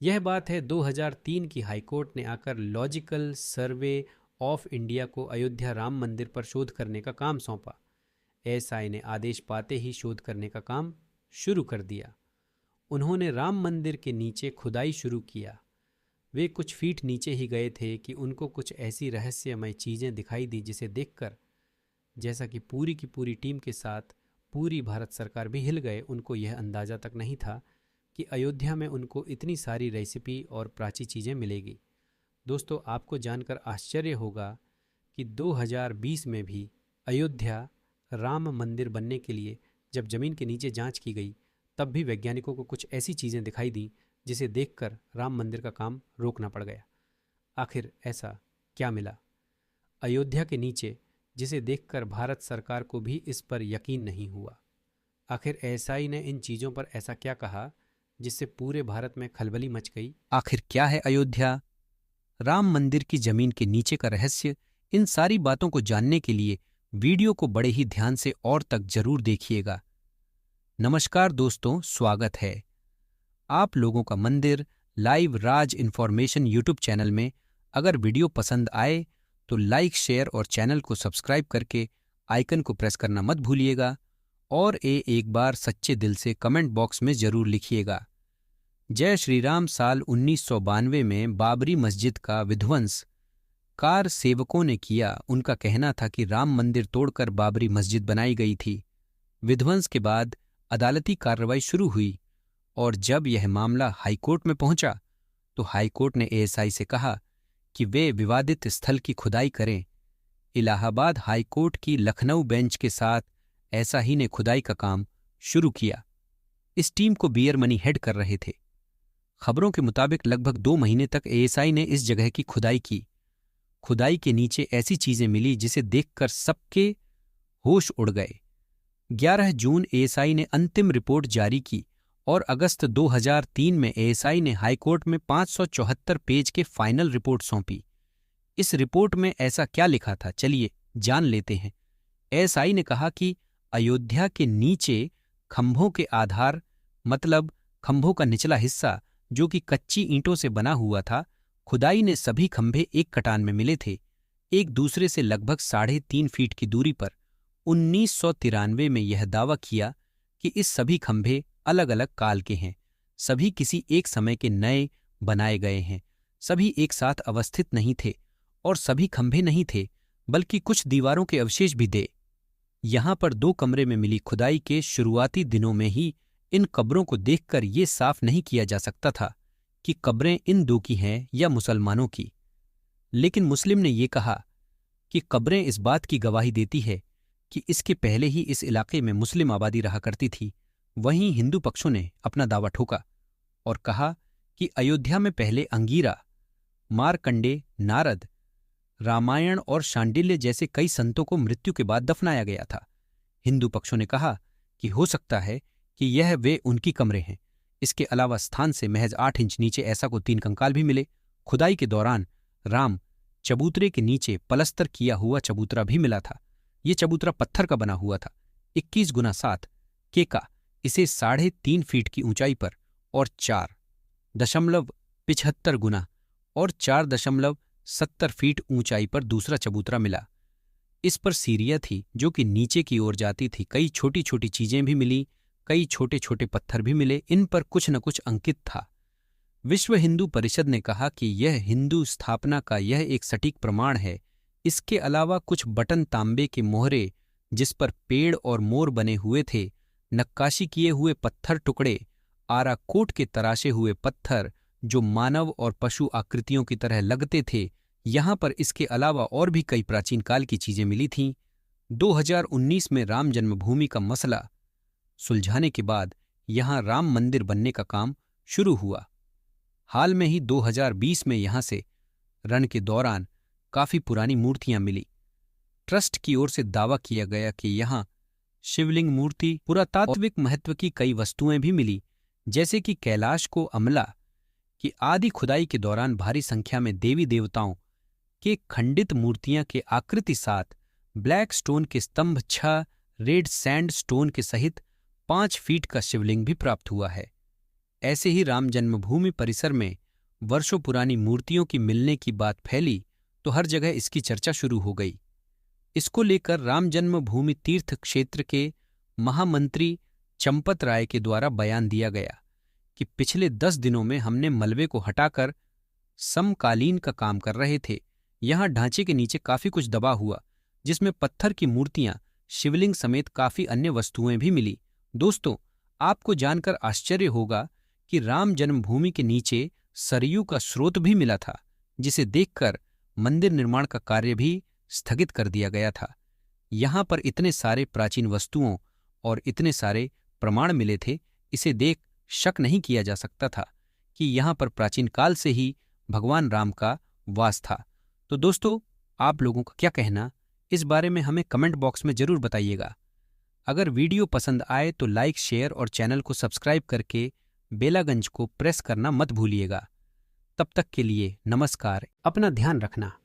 यह बात है 2003 की हाईकोर्ट ने आकर लॉजिकल सर्वे ऑफ इंडिया को अयोध्या राम मंदिर पर शोध करने का काम सौंपा। एएसआई ने आदेश पाते ही शोध करने का काम शुरू कर दिया। उन्होंने राम मंदिर के नीचे खुदाई शुरू किया। वे कुछ फीट नीचे ही गए थे कि उनको कुछ ऐसी रहस्यमय चीज़ें दिखाई दी जिसे देखकर, जैसा कि पूरी की पूरी टीम के साथ पूरी भारत सरकार भी हिल गए, उनको यह अंदाज़ा तक नहीं था कि अयोध्या में उनको इतनी सारी रेसिपी और प्राची चीज़ें मिलेगी। दोस्तों, आपको जानकर आश्चर्य होगा कि 2020 में भी अयोध्या राम मंदिर बनने के लिए जब ज़मीन के नीचे जांच की गई, तब भी वैज्ञानिकों को कुछ ऐसी चीज़ें दिखाई दी जिसे देखकर राम मंदिर का काम रोकना पड़ गया। आखिर ऐसा क्या मिला अयोध्या के नीचे जिसे देखकर भारत सरकार को भी इस पर यकीन नहीं हुआ? आखिर एएसआई ने इन चीज़ों पर ऐसा क्या कहा जिससे पूरे भारत में खलबली मच गई? आखिर क्या है अयोध्या, राम मंदिर की जमीन के नीचे का रहस्य? इन सारी बातों को जानने के लिए वीडियो को बड़े ही ध्यान से और तक जरूर देखिएगा। नमस्कार दोस्तों, स्वागत है आप लोगों का मंदिर लाइव राज इन्फॉर्मेशन यूट्यूब चैनल में। अगर वीडियो पसंद आए तो लाइक, शेयर और चैनल को सब्सक्राइब करके आइकन को प्रेस करना मत भूलिएगा और एक बार सच्चे दिल से कमेंट बॉक्स में जरूर लिखिएगा। जय श्री राम। साल 1992 में बाबरी मस्जिद का विध्वंस कार सेवकों ने किया। उनका कहना था कि राम मंदिर तोड़कर बाबरी मस्जिद बनाई गई थी। विध्वंस के बाद अदालती कार्रवाई शुरू हुई और जब यह मामला हाईकोर्ट में पहुंचा तो हाईकोर्ट ने एएसआई से कहा कि वे विवादित स्थल की खुदाई करें। इलाहाबाद हाईकोर्ट की लखनऊ बेंच के साथ एएसआई ने खुदाई का काम शुरू किया। इस टीम को बियर मनी हेड कर रहे थे। खबरों के मुताबिक लगभग 2 महीने तक एएसआई ने इस जगह की खुदाई की। खुदाई के नीचे ऐसी चीजें मिली जिसे देखकर सबके होश उड़ गए। 11 जून एएसआई ने अंतिम रिपोर्ट जारी की और अगस्त 2003 में एएसआई ने हाईकोर्ट में 574 पेज के फाइनल रिपोर्ट सौंपी। इस रिपोर्ट में ऐसा क्या लिखा था, चलिए जान लेते हैं। एएसआई ने कहा कि अयोध्या के नीचे खंभों के आधार, मतलब खंभों का निचला हिस्सा जो कि कच्ची ईंटों से बना हुआ था, खुदाई ने सभी खंभे एक कटान में मिले थे, एक दूसरे से लगभग 3.5 फीट की दूरी पर। 1993 में यह दावा किया कि इस सभी खंभे अलग अलग काल के हैं, सभी किसी एक समय के नए बनाए गए हैं, सभी एक साथ अवस्थित नहीं थे और सभी खंभे नहीं थे बल्कि कुछ दीवारों के अवशेष भी थे। यहां पर 2 कमरे में मिली खुदाई के शुरुआती दिनों में ही इन कब्रों को देखकर यह साफ नहीं किया जा सकता था कि कब्रें इन 2 की हैं या मुसलमानों की। लेकिन मुस्लिम ने यह कहा कि कब्रें इस बात की गवाही देती है कि इसके पहले ही इस इलाके में मुस्लिम आबादी रहा करती थी। वहीं हिंदू पक्षों ने अपना दावा ठोका और कहा कि अयोध्या में पहले अंगीरा, मारकंडे, नारद, रामायण और शांडिल्य जैसे कई संतों को मृत्यु के बाद दफनाया गया था। हिंदू पक्षों ने कहा कि हो सकता है कि यह वे उनकी कमरे हैं। इसके अलावा स्थान से महज 8 इंच नीचे ऐसा को 3 कंकाल भी मिले। खुदाई के दौरान राम चबूतरे के नीचे पलस्तर किया हुआ चबूतरा भी मिला था। ये चबूतरा पत्थर का बना हुआ था, 21 गुना 7 केका, इसे 3.5 फीट की ऊंचाई पर और 4.75 गुना और 4.70 फीट ऊंचाई पर दूसरा चबूतरा मिला। इस पर सीढ़ियां थी जो कि नीचे की ओर जाती थी। कई छोटी छोटी चीजें भी मिली, कई छोटे छोटे पत्थर भी मिले। इन पर कुछ न कुछ अंकित था। विश्व हिंदू परिषद ने कहा कि यह हिंदू स्थापना का यह एक सटीक प्रमाण है। इसके अलावा कुछ बटन तांबे के मोहरे जिस पर पेड़ और मोर बने हुए थे, नक्काशी किए हुए पत्थर टुकड़े, आराकोट के तराशे हुए पत्थर जो मानव और पशु आकृतियों की तरह लगते थे, यहां पर इसके अलावा और भी कई प्राचीन काल की चीजें मिली थीं। 2019 में राम जन्मभूमि का मसला सुलझाने के बाद यहां राम मंदिर बनने का काम शुरू हुआ। हाल में ही 2020 में यहां से रण के दौरान काफी पुरानी मूर्तियां मिली। ट्रस्ट की ओर से दावा किया गया कि यहां शिवलिंग मूर्ति, पुरातात्विक महत्व की कई वस्तुएं भी मिली, जैसे कि कैलाश को अमला की आदि खुदाई के दौरान भारी संख्या में देवी देवताओं के खंडित मूर्तियां के आकृति साथ ब्लैक स्टोन के स्तंभ, 6 रेड सैंड स्टोन के सहित 5 फीट का शिवलिंग भी प्राप्त हुआ है। ऐसे ही राम जन्मभूमि परिसर में वर्षों पुरानी मूर्तियों की मिलने की बात फैली तो हर जगह इसकी चर्चा शुरू हो गई। इसको लेकर राम जन्मभूमि तीर्थ क्षेत्र के महामंत्री चंपत राय के द्वारा बयान दिया गया कि पिछले 10 दिनों में हमने मलबे को हटाकर समकालीन का काम कर रहे थे। यहां ढांचे के नीचे काफी कुछ दबा हुआ, जिसमें पत्थर की मूर्तियां, शिवलिंग समेत काफी अन्य वस्तुएं भी मिली। दोस्तों, आपको जानकर आश्चर्य होगा कि राम जन्मभूमि के नीचे सरयू का स्रोत भी मिला था, जिसे देखकर मंदिर निर्माण का कार्य भी स्थगित कर दिया गया था। यहां पर इतने सारे प्राचीन वस्तुओं और इतने सारे प्रमाण मिले थे, इसे देख शक नहीं किया जा सकता था कि यहां पर प्राचीन काल से ही भगवान राम का वास था। तो दोस्तों, आप लोगों का क्या कहना, इस बारे में हमें कमेंट बॉक्स में जरूर बताइएगा। अगर वीडियो पसंद आए तो लाइक, शेयर और चैनल को सब्सक्राइब करके बेलागंज को प्रेस करना मत भूलिएगा। तब तक के लिए नमस्कार। अपना ध्यान रखना।